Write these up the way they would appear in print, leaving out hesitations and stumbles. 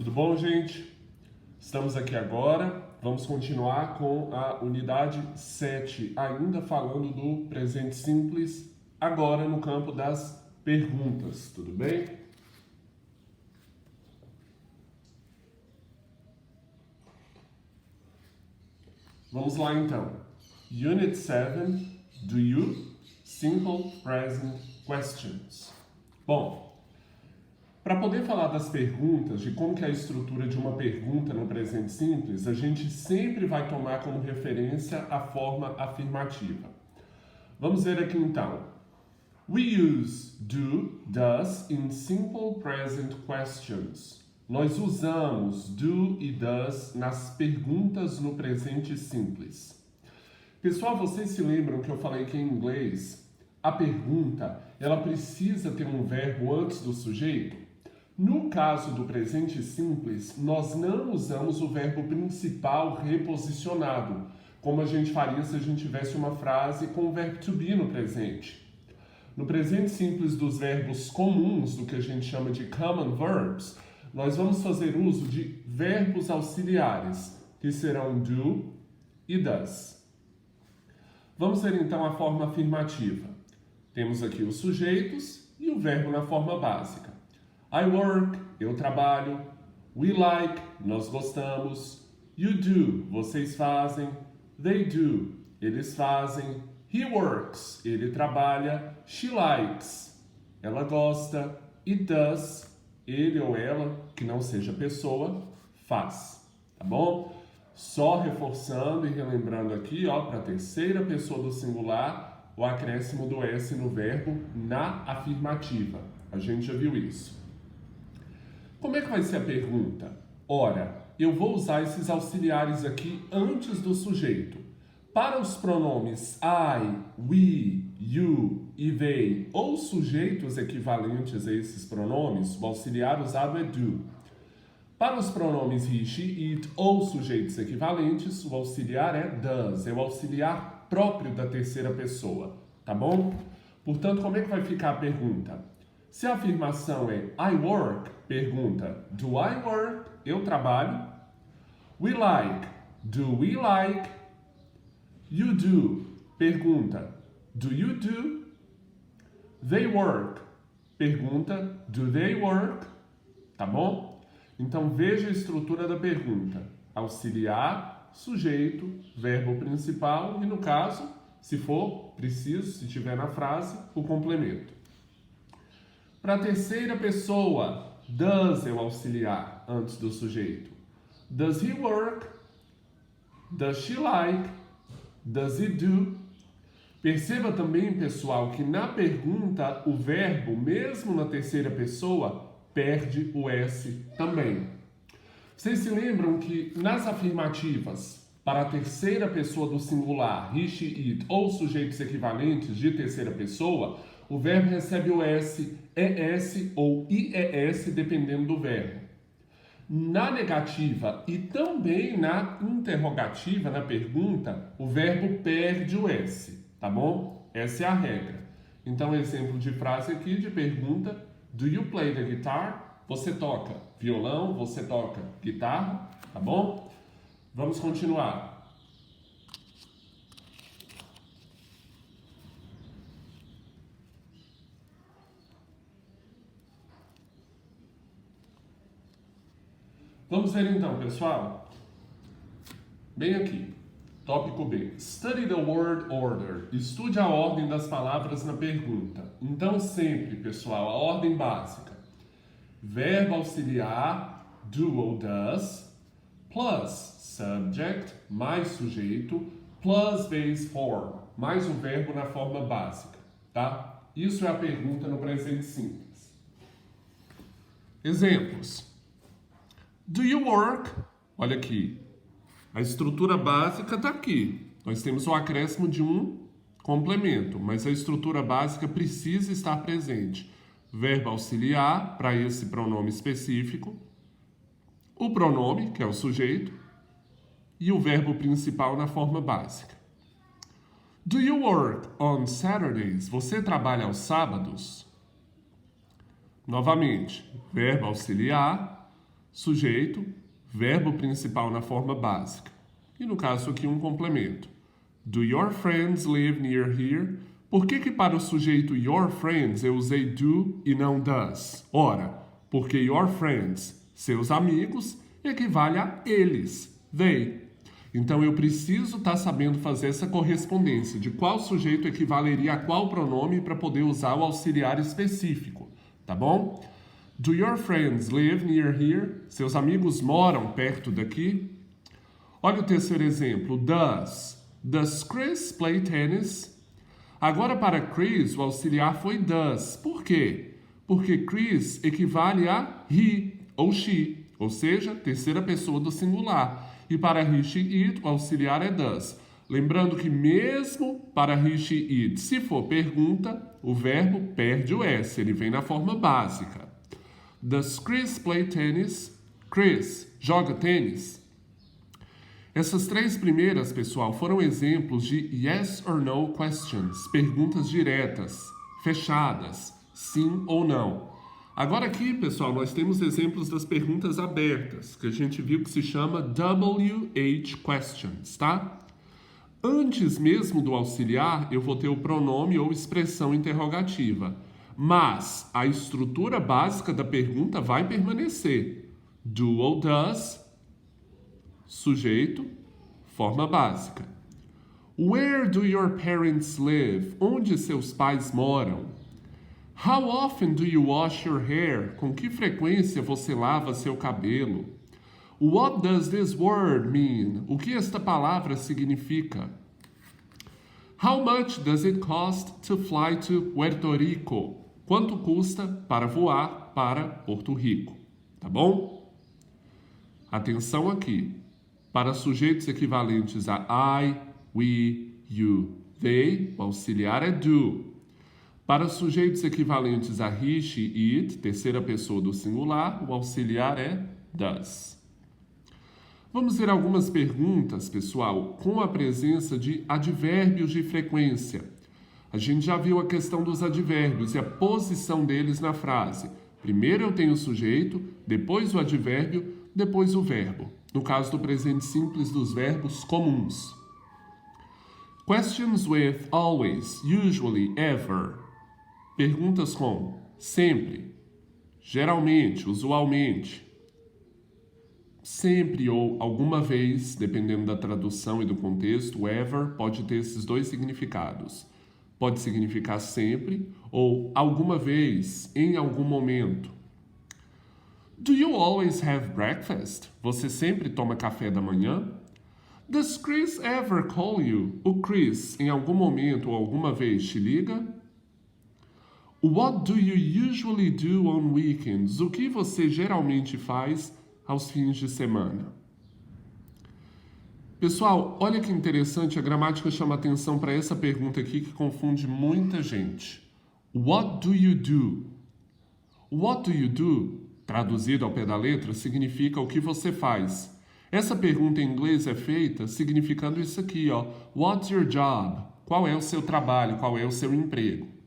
Tudo bom, gente? Estamos aqui agora, vamos continuar com a unidade 7, ainda falando do presente simples, agora no campo das perguntas, tudo bem? Vamos lá então. Unit 7, do you? Simple Present Questions. Bom, para poder falar das perguntas, de como que é a estrutura de uma pergunta no presente simples, a gente sempre vai tomar como referência a forma afirmativa. Vamos ver aqui então. We use do, does in simple present questions. Nós usamos do e does nas perguntas no presente simples. Pessoal, vocês se lembram que eu falei que em inglês a pergunta ela precisa ter um verbo antes do sujeito? No caso do presente simples, nós não usamos o verbo principal reposicionado, como a gente faria se a gente tivesse uma frase com o verbo to be no presente. No presente simples dos verbos comuns, do que a gente chama de common verbs, nós vamos fazer uso de verbos auxiliares, que serão do e does. Vamos ver então a forma afirmativa. Temos aqui os sujeitos e o verbo na forma básica. I work, eu trabalho. We like, nós gostamos. You do, vocês fazem. They do, eles fazem. He works, ele trabalha. She likes, ela gosta. It does, ele ou ela, que não seja pessoa, faz. Tá bom? Só reforçando e relembrando aqui, ó, para a terceira pessoa do singular, o acréscimo do S no verbo na afirmativa. A gente já viu isso. Como é que vai ser a pergunta? Ora, eu vou usar esses auxiliares aqui antes do sujeito. Para os pronomes I, we, you e they, ou sujeitos equivalentes a esses pronomes, o auxiliar usado é do. Para os pronomes he, she, it ou sujeitos equivalentes, o auxiliar é does, é o auxiliar próprio da terceira pessoa, tá bom? Portanto, como é que vai ficar a pergunta? Se a afirmação é I work, pergunta, do I work? Eu trabalho. We like, do we like? You do, pergunta, do you do? They work, pergunta, do they work? Tá bom? Então veja a estrutura da pergunta. Auxiliar, sujeito, verbo principal e no caso, se for preciso, se tiver na frase, o complemento. Para a terceira pessoa, does é o auxiliar antes do sujeito. Does he work? Does she like? Does he do? Perceba também, pessoal, que na pergunta o verbo, mesmo na terceira pessoa, perde o S também. Vocês se lembram que nas afirmativas, para a terceira pessoa do singular, he, she, it ou sujeitos equivalentes de terceira pessoa, o verbo recebe o S, ES ou IES, dependendo do verbo. Na negativa e também na interrogativa, na pergunta, o verbo perde o S, tá bom? Essa é a regra. Então, exemplo de frase aqui, de pergunta, do you play the guitar? Você toca violão, você toca guitarra, tá bom? Vamos continuar. Vamos ver então, pessoal. Bem aqui, tópico B. Study the word order. Estude a ordem das palavras na pergunta. Então, sempre, pessoal, a ordem básica. Verbo auxiliar, do ou does, plus subject, mais sujeito, plus base form, mais o verbo na forma básica, tá? Isso é a pergunta no presente simples. Exemplos. Do you work? Olha aqui. A estrutura básica está aqui. Nós temos o acréscimo de um complemento, mas a estrutura básica precisa estar presente. Verbo auxiliar, para esse pronome específico. O pronome, que é o sujeito. E o verbo principal na forma básica. Do you work on Saturdays? Você trabalha aos sábados? Novamente, verbo auxiliar. sujeito, verbo principal na forma básica. E no caso aqui um complemento. Do your friends live near here? Por que para o sujeito your friends eu usei do e não does? Ora, porque your friends, seus amigos, equivale a eles, they. Então eu preciso estar sabendo fazer essa correspondência de qual sujeito equivaleria a qual pronome para poder usar o auxiliar específico, tá bom? Do your friends live near here? Seus amigos moram perto daqui? Olha o terceiro exemplo, Does Chris play tennis? Agora para Chris o auxiliar foi does. Por quê? Porque Chris equivale a he ou she, ou seja, terceira pessoa do singular. E para he, she, it, o auxiliar é does. Lembrando que mesmo para he, she, it, se for pergunta, o verbo perde o S, ele vem na forma básica. Does Chris play tennis? Chris joga tênis? Essas três primeiras, pessoal, foram exemplos de yes or no questions, perguntas diretas, fechadas, sim ou não. Agora aqui, pessoal, nós temos exemplos das perguntas abertas, que a gente viu que se chama WH questions, tá? Antes mesmo do auxiliar, eu vou ter o pronome ou expressão interrogativa, mas a estrutura básica da pergunta vai permanecer. Do ou does, sujeito, forma básica. Where do your parents live? Onde seus pais moram? How often do you wash your hair? Com que frequência você lava seu cabelo? What does this word mean? O que esta palavra significa? How much does it cost to fly to Puerto Rico? Quanto custa para voar para Porto Rico? Tá bom? Atenção aqui. Para sujeitos equivalentes a I, we, you, they, o auxiliar é do. Para sujeitos equivalentes a he, she, it, terceira pessoa do singular, o auxiliar é does. Vamos ver algumas perguntas, pessoal, com a presença de advérbios de frequência. A gente já viu a questão dos advérbios e a posição deles na frase. Primeiro eu tenho o sujeito, depois o advérbio, depois o verbo. No caso do presente simples dos verbos comuns. Questions with always, usually, ever. Perguntas com sempre, geralmente, usualmente, sempre ou alguma vez, dependendo da tradução e do contexto, ever pode ter esses dois significados. Pode significar sempre ou alguma vez, em algum momento. Do you always have breakfast? Você sempre toma café da manhã? Does Chris ever call you? O Chris, em algum momento ou alguma vez, te liga? What do you usually do on weekends? O que você geralmente faz aos fins de semana? Pessoal, olha que interessante, a gramática chama atenção para essa pergunta aqui que confunde muita gente. What do you do? What do you do, traduzido ao pé da letra, significa o que você faz. Essa pergunta em inglês é feita significando isso aqui, ó. What's your job? Qual é o seu trabalho? Qual é o seu emprego?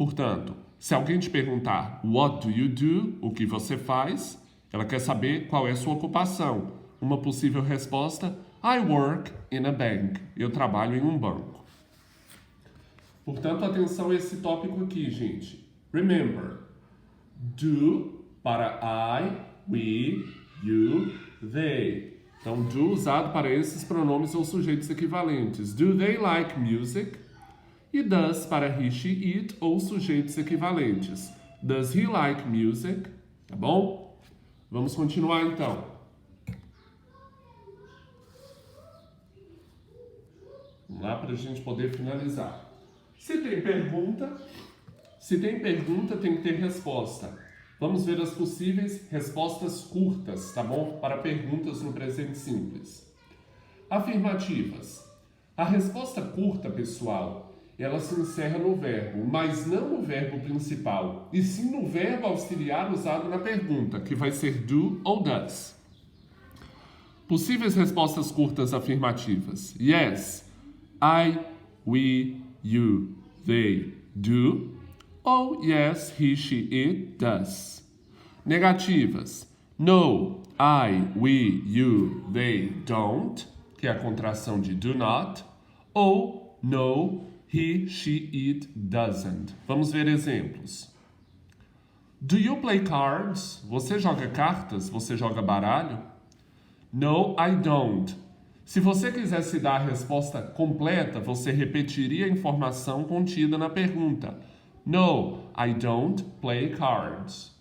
Portanto, se alguém te perguntar what do you do, o que você faz, ela quer saber qual é a sua ocupação. Uma possível resposta, I work in a bank. Eu trabalho em um banco. Portanto, atenção a esse tópico aqui, gente. Remember, do para I, we, you, they. Então, do usado para esses pronomes ou sujeitos equivalentes. Do they like music? E does para he, she, it ou sujeitos equivalentes. Does he like music? Tá bom? Vamos continuar então. Vamos lá para a gente poder finalizar. Se tem pergunta, tem que ter resposta. Vamos ver as possíveis respostas curtas, tá bom? Para perguntas no presente simples. Afirmativas. A resposta curta, pessoal, ela se encerra no verbo, mas não no verbo principal, e sim no verbo auxiliar usado na pergunta, que vai ser do ou does. Possíveis respostas curtas afirmativas. Yes, I, we, you, they do. Ou yes, he, she, it does. Negativas. No, I, we, you, they don't, que é a contração de do not. Ou no, he, she, it doesn't. Vamos ver exemplos. Do you play cards? Você joga cartas? Você joga baralho? No, I don't. Se você quisesse dar a resposta completa, você repetiria a informação contida na pergunta. No, I don't play cards.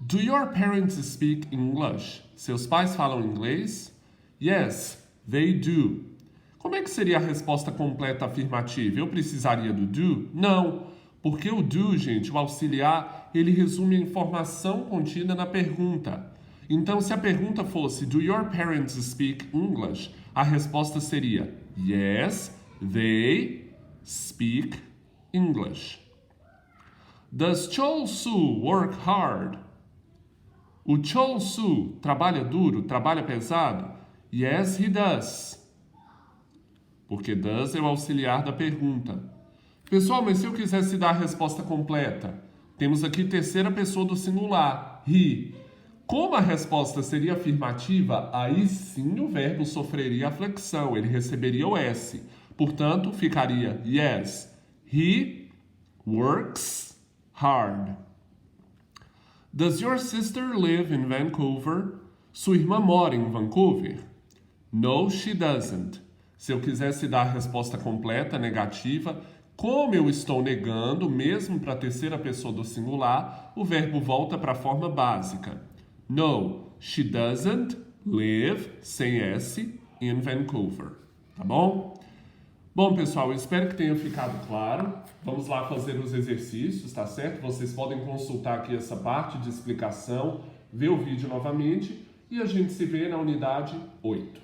Do your parents speak English? Seus pais falam inglês? Yes, they do. Como é que seria a resposta completa afirmativa? Eu precisaria do do? Não, porque o do, gente, o auxiliar, ele resume a informação contida na pergunta. Então, se a pergunta fosse Do your parents speak English? A resposta seria Yes, they speak English. Does Chol-soo work hard? O Chol-soo trabalha duro, trabalha pesado? Yes, he does. Porque does é o auxiliar da pergunta. Pessoal, mas se eu quisesse dar a resposta completa? Temos aqui terceira pessoa do singular, he. Como a resposta seria afirmativa, aí sim o verbo sofreria a flexão, ele receberia o S. Portanto, ficaria yes, he works hard. Does your sister live in Vancouver? Sua irmã mora em Vancouver? No, she doesn't. Se eu quisesse dar a resposta completa, negativa, como eu estou negando, mesmo para a terceira pessoa do singular, o verbo volta para a forma básica. No, she doesn't live, sem S, in Vancouver. Tá bom? Bom, pessoal, eu espero que tenha ficado claro. Vamos lá fazer os exercícios, tá certo? Vocês podem consultar aqui essa parte de explicação, ver o vídeo novamente e a gente se vê na unidade 8.